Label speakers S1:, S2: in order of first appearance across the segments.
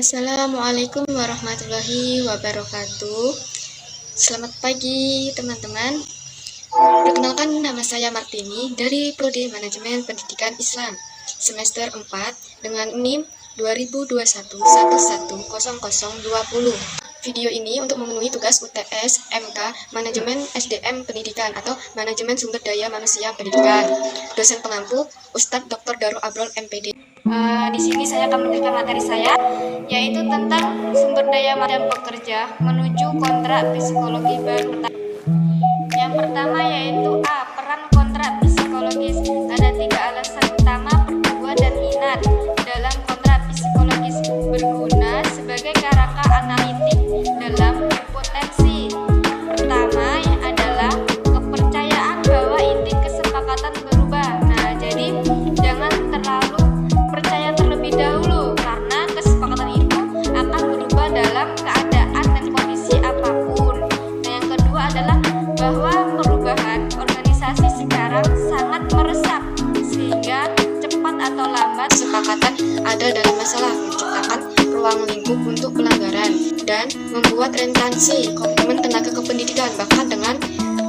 S1: Assalamualaikum warahmatullahi wabarakatuh. Selamat pagi teman-teman. Perkenalkan, nama saya Martini dari Prodi Manajemen Pendidikan Islam semester 4 dengan NIM 2021 110020. Video ini untuk memenuhi tugas UTS MK Manajemen SDM Pendidikan atau Manajemen Sumber Daya Manusia Pendidikan. Dosen pengampu Ustadz Dr. Darul Abrol MPD. Di sini saya akan menjelaskan materi saya, yaitu tentang sumber daya dan pekerja menuju kontrak psikologi baru. Yang pertama yaitu A. Peran kontrak psikologis. Ada 3 alasan utama: berdua dan minat. Dalam kontrak psikologis berguna sebagai kerangka analitik dalam berpotensi. Pertama adalah kepercayaan bahwa inti kesepakatan berubah. Nah, jadi jangan terlalu percaya terlebih dahulu, karena kesepakatan itu akan berubah dalam keadaan dan kondisi apapun. Nah, yang kedua adalah bahwa perubahan organisasi sekarang sangat meresap, sehingga cepat atau lambat kesepakatan ada dalam masalah, menciptakan ruang lingkup untuk pelanggaran dan membuat rentansi komitmen tenaga kependidikan, bahkan dengan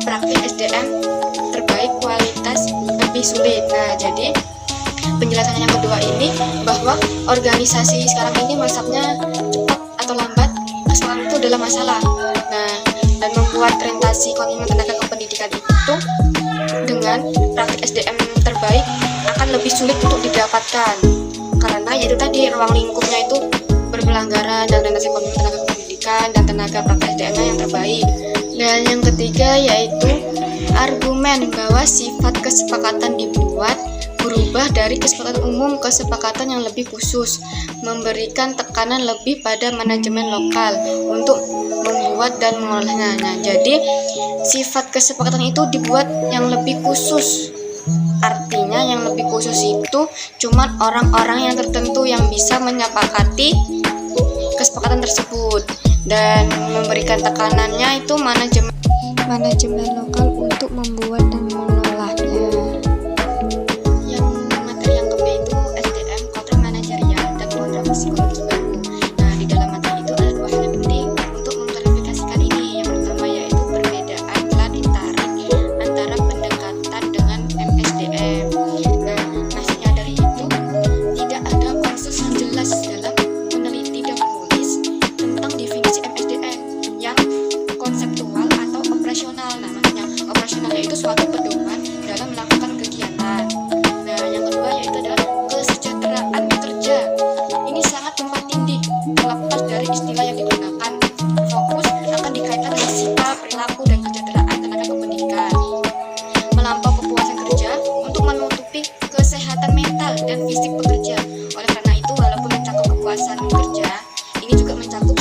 S1: praktik SDM terbaik kualitas lebih sulit. Nah, jadi penjelasan yang kedua ini bahwa organisasi sekarang ini masaknya cepat atau lambat kesalahan itu adalah masalah. Nah, dan membuat rentasi komitmen tenaga kependidikan itu dengan praktik SDM terbaik akan lebih sulit untuk didapatkan, karena yaitu tadi ruang lingkupnya itu berpelanggaran dan rentasi komitmen tenaga kependidikan dan tenaga praktik SDM yang terbaik. Dan yang ketiga yaitu argumen bahwa sifat kesepakatan dibuat berubah dari kesepakatan umum ke kesepakatan yang lebih khusus, memberikan tekanan lebih pada manajemen lokal untuk membuat dan mengolahnya. Nah, jadi sifat kesepakatan itu dibuat yang lebih khusus. Artinya yang lebih khusus itu cuma orang-orang yang tertentu yang bisa menyepakati kesepakatan tersebut, dan memberikan tekanannya itu manajemen lokal untuk membuat dan mengelolanya. Psikologi baru. Nah, di dalam materi itu ada 2 hal yang penting untuk memverifikasikan ini. Yang pertama yaitu perbedaan telah ditarik antara pendekatan dengan MSDM. Nah, maksudnya dari itu tidak ada konsensus yang jelas dalam meneliti dan menulis tentang definisi MSDM yang konseptual atau operasional. Nah, maksudnya operasional yaitu suatu pedoman dalam melakukan kegiatan. Nah, yang kedua yaitu adalah kesejahteraan kerja. Ini sangat tumpang tindih, terlepas dari istilah yang digunakan. Fokus akan dikaitkan dengan sikap, perilaku, dan kesejahteraan tenaga kependidikan, melampau kepuasan kerja untuk menutupi kesehatan mental dan fisik pekerja. Oleh karena itu, walaupun mencakup kepuasan kerja, ini juga mencakup